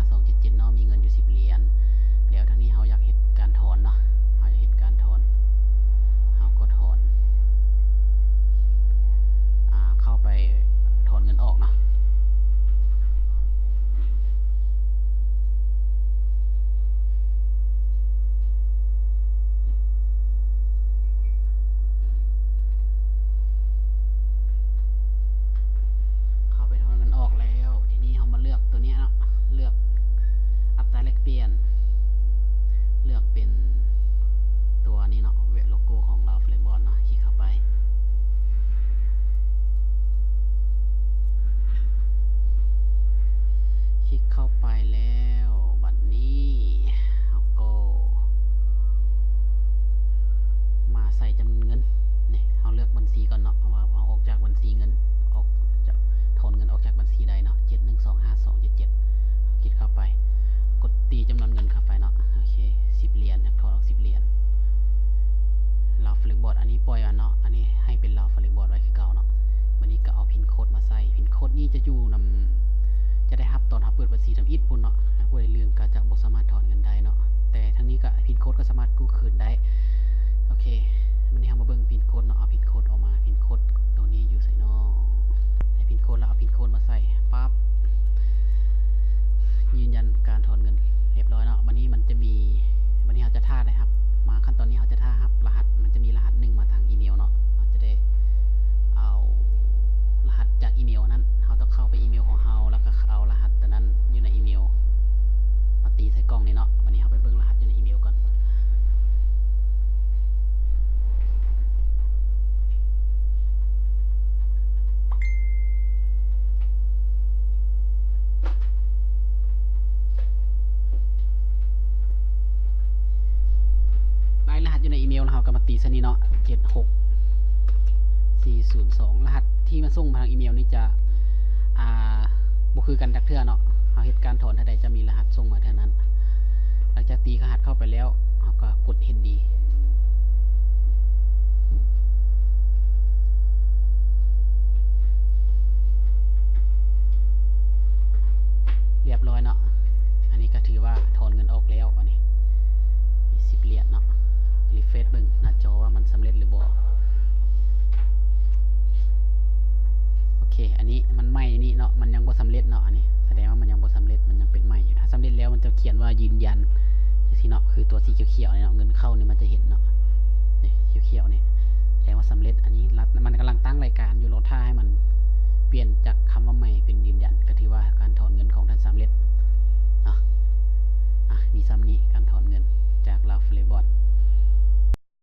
272เนาะมีเงินอยู่10 เหรียญแล้วทางนี้เขาอยากเห็นการถอนเนาะเขาอยากเห็นการถอนเขาก็ถอนเข้าไปถอนเงินออกเนาะเข้าไปถอนเงินออกแล้วทีนี้เขามาเลือกตัวนี้เนาะเลือกอัตราแลกเปลี่ยนเลือกเป็นตัวนี้เนาะโลโก้ของเราเฟลบอร์ดเนาะคลิกเข้าไปคลิกเข้าไปแล้วบัดนี้เราก็มาใส่จำนวนเงินนี่เราเลือกบัญชีก่อนเนาะว่าเอาออกจากบัญชีเงินออกจากถอนเงินออกจากบัญชีใดเนาะ71252277คลิกเข้าไปกดตีจำนวนเงินเข้าไปเนาะโอเค10 เหรียญถอนออก10 เหรียญเราเฟลบอร์ดอันนี้ปล่อยเนาะอันนี้ให้เป็นเราเฟลบอร์ดไว้คือเก่าเนาะวันนี้ก็เอาพินโค้ดมาใส่พินโค้ดนี้จะอยู่นำจะได้รับตอนเปิดบัญชีทำอิฐพุ่นเนาะผู้ใดลืมก็จะบ่สามารถถอนเงินได้เนาะแต่ทั้งนี้ก็พินโค้ดก็สามารถกู้คืนได้โอเควันนี้เรามาเบิ่งพินโค้ดเนาะเอาพินโค้ดออกมาพินโค้ดตัวนี้อยู่ใส่เนาะได้พินโค้ดแล้วเอาพินโค้ดมาใส่ปั๊บยืนยันการถอนเงินเรียบร้อยเนาะวันนี้มันจะมีวันนี้เราจะท่าได้ครับมาขั้นตอนนี้เราจะท่าครับรหัสมันจะมีรหัส1มาทางอีเมลเนาะเราจะได้เอารหัสจากอีเมลนั้นเราต้องเข้าไปอีเมลของเราแล้วก็เอารหัสตัวนั้นอยู่ในอีเมลมาตีใส่กล่องนี้เนาะวันนี้เราไปเบิ่งรหัสอยู่ในอีเมลก่อนรหัสอยู่ในอีเมลเราก็มาตีซะนี่เนาะ76402รหัสที่มาส่งมาทางอีเมลนี้จะบ่คือกันดักเทื่อเนาะเราเหตุการณ์ถอนเท่าใดจะมีรหัสส่งมาเท่านั้นหลังจากตีรหัสเข้าไปแล้วเราก็กดเห็นดีเรียบร้อยเนาะอันนี้ก็ถือว่าถอนเงินออกแล้วอันนี้มี10 เหรียญเนาะรีเฟรชเบิ่งหน้าจอว่ามันสำเร็จหรือบ่โอเคอันนี้มันไหม้นี่เนาะมันยังบ่สำเร็จเนาะอันนี้แสดงว่ามันยังบ่สำเร็จมันยังเป็นไหม้อยู่ถ้าสำเร็จแล้วมันจะเขียนว่ายืนยันจังซี่เนาะคือตัวสีเขียวๆเนี่ยเนาะเงินเข้านี่มันจะเห็นเนาะนี่เขียวๆนี่แสดงว่าสำเร็จอันนี้มันกำลังตั้งรายการอยู่รอท่าให้มันเปลี่ยนจาก